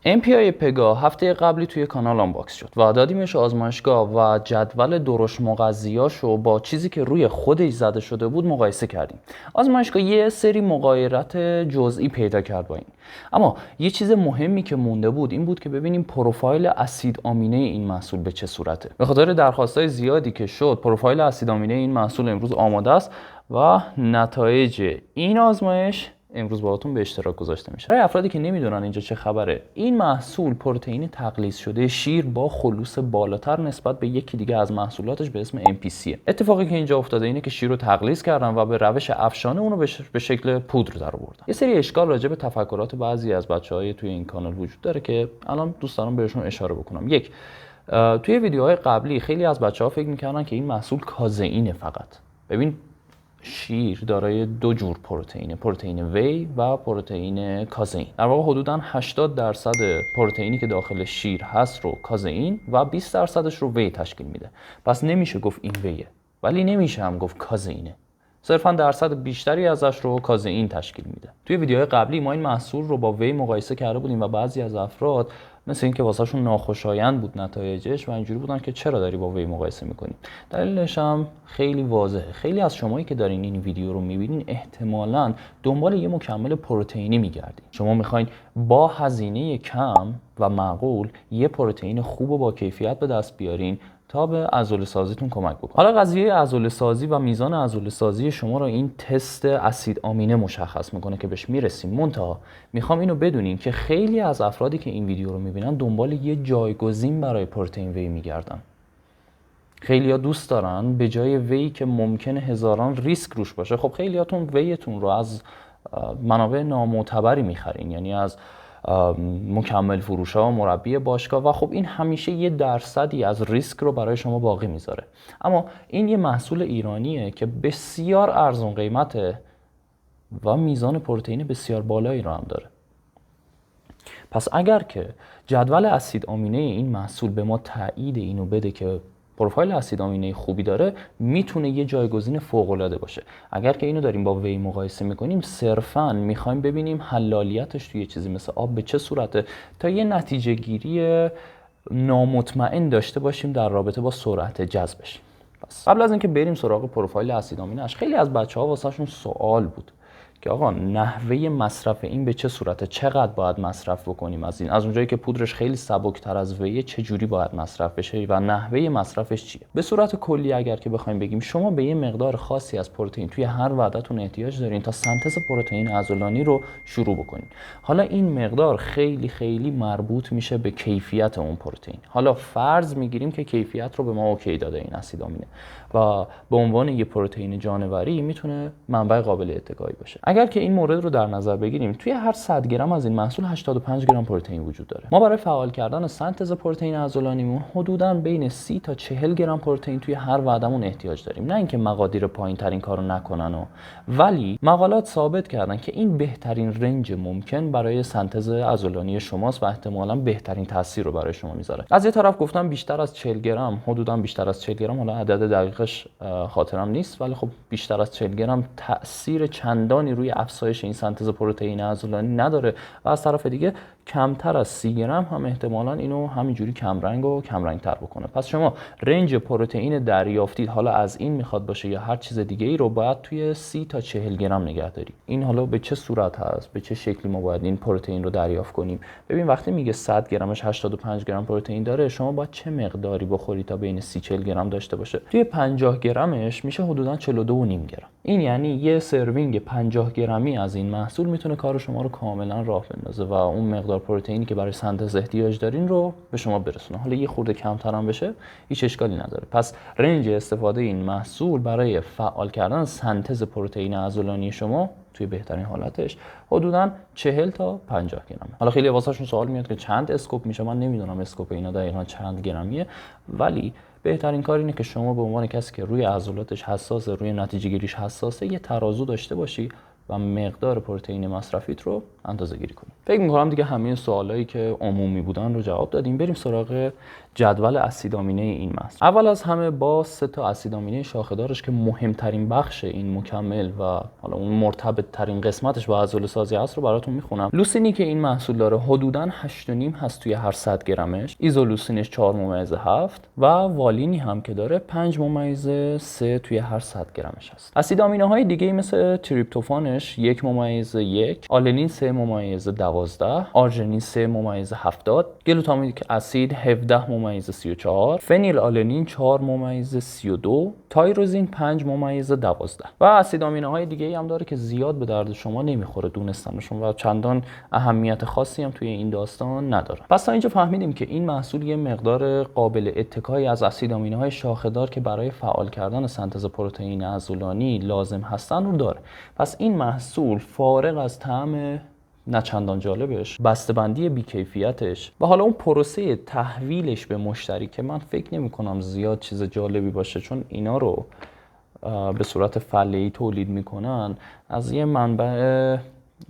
MPI پگا هفته قبلی توی کانال آنباکس شد و دادیمش آزمایشگاه و جدول درشت مغذیاشو با چیزی که روی خودش زده شده بود مقایسه کردیم. آزمایشگاه یه سری مغایرت جزئی پیدا کرد با این. اما یه چیز مهمی که مونده بود این بود که ببینیم پروفایل اسید آمینه این محصول به چه صورته. به خاطر درخواستای زیادی که شد، پروفایل اسید آمینه این محصول امروز آماده است و نتایج این آزمایش امروز باهاتون به اشتراک گذاشته میشه. برای افرادی که نمیدونن اینجا چه خبره، این محصول پروتئین تقلیص شده شیر با خلوص بالاتر نسبت به یکی دیگه از محصولاتش به اسم MPC. اتفاقی که اینجا افتاده اینه که شیر رو تقلیص کردن و به روش افشانه اون رو به شکل پودر در آوردن. یه سری اشکال راجع به تفکرات بعضی از بچهای توی این کانال وجود داره که الان دوست دارم بهشون اشاره بکنم. یک، توی ویدیوهای قبلی خیلی از بچه‌ها فکر می‌کردن که این محصول کازئینه فقط. ببین، شیر دارای دو جور پروتئین وی و پروتئین کازئین. در واقع حدوداً 80% پروتئینی که داخل شیر هست رو کازئین و 20%ش رو وی تشکیل میده. پس نمیشه گفت این ویه، ولی نمیشه هم گفت کازئینه. صرفاً درصد بیشتری ازش رو کازئین تشکیل میده. توی ویدیوهای قبلی ما این محصول رو با وی مقایسه کرده بودیم و بعضی از افراد مثل اینکه واسهشون ناخوشایند بود نتایجش و اینجوری بودن که چرا داری با وی مقایسه میکنی. دلیلش هم خیلی واضحه. خیلی از شمایی که دارین این ویدیو رو میبینین احتمالاً دنبال یه مکمل پروتئینی میگردین. شما میخواین با هزینه کم و معقول یه پروتئین خوب و با کیفیت به دست بیارین تا به عضله سازیتون کمک بکنه. حالا قضیه عضله سازی و میزان عضله سازی شما رو این تست اسید آمینه مشخص میکنه که بهش میرسیم. منتها میخوام اینو بدونین که خیلی از افرادی که این ویدیو رو میبینن دنبال یه جایگزین برای پروتئین وی میگردن. خیلی‌ها دوست دارن به جای وی که ممکنه هزاران ریسک روش باشه، خب خیلیاتون ویتون رو از منابع نامعتبری میخرین، یعنی از مکمل فروش‌ها و مربی باشگاه، و خب این همیشه یه درصدی از ریسک رو برای شما باقی میذاره. اما این یه محصول ایرانیه که بسیار ارزان قیمته و میزان پروتئین بسیار بالایی رو هم داره. پس اگر که جدول اسید آمینه این محصول به ما تایید اینو بده که پروفایل اسید آمینه خوبی داره، میتونه یه جایگزین فوق‌العاده باشه. اگر که اینو داریم با وی مقایسه میکنیم، صرفاً میخوایم ببینیم حلالیتش توی چیزی مثل آب به چه صورته تا یه نتیجه گیری نامطمئن داشته باشیم در رابطه با سرعت جذبش. پس قبل از اینکه بریم سراغ پروفایل اسید آمینه‌اش، خیلی از بچه‌ها واسهشون سوال بود که آقا نحوه مصرف این به چه صورته، چقدر باید مصرف بکنیم از این، از اونجایی که پودرش خیلی سبکتر از ویه چه جوری باید مصرف بشه و نحوه مصرفش چیه. به صورت کلی اگر که بخوایم بگیم، شما به یه مقدار خاصی از پروتئین توی هر وعده‌تون احتیاج دارین تا سنتز پروتئین عضلانی رو شروع بکنین. حالا این مقدار خیلی خیلی مربوط میشه به کیفیت اون پروتئین. حالا فرض میگیریم که کیفیت رو به ما اوکی داده این اسید آمینه و به عنوان یه پروتئین جانوری میتونه منبع قابل اتکایی باشه. اگر که این مورد رو در نظر بگیریم، توی هر 100 گرم از این محصول 85 گرم پروتئین وجود داره. ما برای فعال کردن سنتز پروتئین عضلانیمون حدوداً بین 30 تا 40 گرم پروتئین توی هر وعدهمون احتیاج داریم. نه اینکه مقادیر پایین‌ترین کارو نکنن ولی مقالات ثابت کردن که این بهترین رنج ممکن برای سنتز عضلانی شماست و احتمالاً بهترین تاثیر رو برای شما میذاره. از یه طرف گفتم بیشتر از 40 گرم، حدوداً بیشتر از 40 گرم، حالا عدد دقیقش خاطرم نیست، ولی خب بیشتر از 40 گرم تاثیر چندانی روی افزایش این سنتز پروتئین عضلانی نداره و از طرف دیگه کمتر از 30 گرم هم احتمالاً اینو همینجوری کمرنگ و کمرنگ‌تر بکنه. پس شما رنج پروتئین دریافتید، حالا از این میخواد باشه یا هر چیز دیگه ای، رو باید توی 30 تا 40 گرم نگه داری. این حالا به چه صورت هست، به چه شکلی ما باید این پروتئین رو دریافت کنیم؟ ببین، وقتی میگه 100 گرمش 85 گرم پروتئین داره، شما باید چه مقداری بخوری تا بین 30 40 گرم داشته باشه؟ توی 50 گرمش میشه حدوداً 42.5 گرم. این یعنی یه سروینگ 50 گرمی از این محصول میتونه کار شما رو کاملا راه بندازه و اون مقدار پروتئینی که برای سنتز احتیاج دارین رو به شما برسونه. حالا یه خورده کمتر هم بشه هیچ اشکالی نداره. پس رنج استفاده این محصول برای فعال کردن سنتز پروتئین عضلانی شما توی بهترین حالتش حدوداً 40 تا 50 گرم. حالا خیلی واسهشون سوال میاد که چند اسکوپ میشه. من نمیدونم اسکوپ اینا دقیقاً چند گرمیه، ولی بهترین کار اینه که شما به عنوان کسی که روی عضلاتش حساسه، روی نتیجه گیریش حساسه، یه ترازو داشته باشی و مقدار پروتئین مصرفیت رو اندازه‌گیری کنیم. فکر می‌کنم دیگه همه سوالایی که عمومی بودن رو جواب دادیم. بریم سراغ جدول اسید آمینه این محصول. اول از همه با 3 تا اسید آمینه شاخه‌دارش که مهمترین بخش این مکمل و حالا اون مرتبط ترین قسمتش با عضله سازی هست رو براتون میخونم. لوسینی که این محصول داره حدوداً 8.5 هست توی هر 100 گرمش، ایزولوسینش 4.7 و والینی هم که داره 5.3 توی هر 100 گرمش هست. اسید آمینه های دیگه مثل تریپتوفانش 1.1، آلنین 3.12، آرژینین 3.70، گلوتامینیک اسید 17.34، فنیل آلنین 4.32، تایروزین 5.12 و اسید آمینه های دیگه هم داره که زیاد به درد شما نمیخوره دونستنشون و چندان اهمیت خاصی هم توی این داستان نداره. پس تا اینجا فهمیدیم که این محصول یه مقدار قابل اتکایی از اسید آمینه های شاخه‌دار که برای فعال کردن سنتز پروتئین عضلانی لازم هستن رو داره. پس این محصول فارغ از طعم نه چندان جالبش، بسته‌بندی بی‌کیفیتش و حالا اون پروسه تحویلش به مشتری که من فکر نمی‌کنم زیاد چیز جالبی باشه، چون اینا رو به صورت فله‌ای تولید میکنن. از یه منبع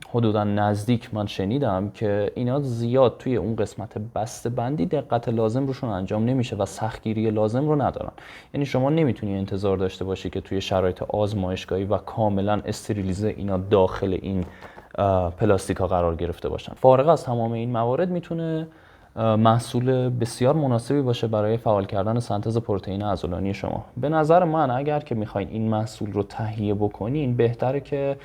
حدودا نزدیک من شنیدم که اینا زیاد توی اون قسمت بسته‌بندی دقت لازم روشون انجام نمیشه و سختگیری لازم رو ندارن. یعنی شما نمیتونی انتظار داشته باشی که توی شرایط آزمایشگاهی و کاملا استریلیزه اینا داخل این پلاستیک ها قرار گرفته باشن. فارغ از تمام این موارد میتونه محصول بسیار مناسبی باشه برای فعال کردن سنتز پروتئین عضلانی شما. به نظر من اگر که میخواین این محصول رو تهیه بکنین، بهتره که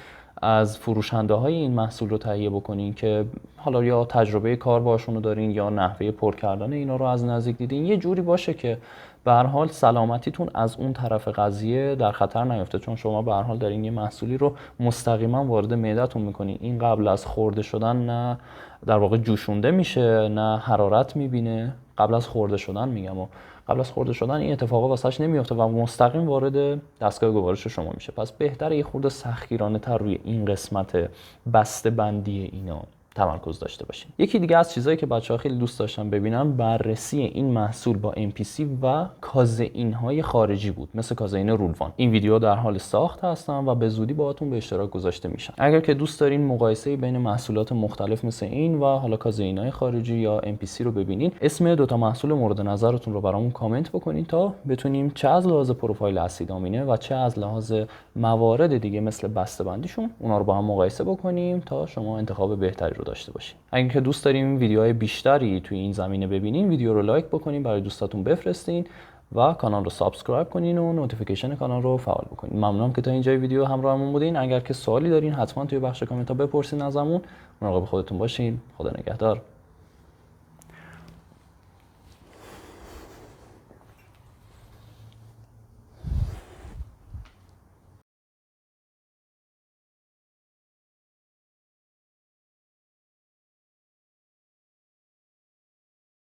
از فروشنده های این محصول رو تهیه بکنین که حالا یا تجربه کار باشون رو دارین یا نحوه پر کردن اینا رو از نزدیک دیدین، یه جوری باشه که به هر حال سلامتیتون از اون طرف قضیه در خطر نیفته، چون شما به هر حال دارین یه محصولی رو مستقیما وارد معده‌تون میکنین. این قبل از خورده شدن نه در واقع جوشونده میشه نه حرارت میبینه. قبل از خورده شدن میگم، و قبل از خورده شدن این اتفاقا واسش نمیفته و مستقیم وارد دستگاه گوارش شما میشه. پس بهتره یه خورده سختگیرانه تر روی این قسمت بسته‌بندی اینا تمرکز داشته باشین. یکی دیگه از چیزایی که بچه‌ها خیلی دوست داشتن ببینن بررسی این محصول با MPC و کازئین‌های خارجی بود، مثل کازئین رولوان. این ویدیو در حال ساخت هستن و به زودی باهاتون به اشتراک گذاشته میشن. اگر که دوست دارین مقایسه بین محصولات مختلف مثل این و حالا کازئین‌های خارجی یا MPC رو ببینین، اسم 2 تا محصول مورد نظرتون رو برامون کامنت بکنین تا بتونیم چه از لحاظ پروفایل اسید آمینه و چه از لحاظ موارد دیگه مثل بسته‌بندیشون اونا رو با هم مقایسه بکنیم تا شما انتخاب بهتری رو داشته باشین. اگه که دوست داریم ویدیوهای بیشتری توی این زمینه ببینین، ویدیو رو لایک بکنین، برای دوستاتون بفرستین و کانال رو سابسکرایب کنین و نوتیفیکیشن کانال رو فعال بکنین. ممنونم که تا اینجای ویدیو همراهمون بودین. اگر که سوالی دارین حتما توی بخش کامنت ها بپرسین ازمون. مراقب خودتون باشین. خدا نگهدار.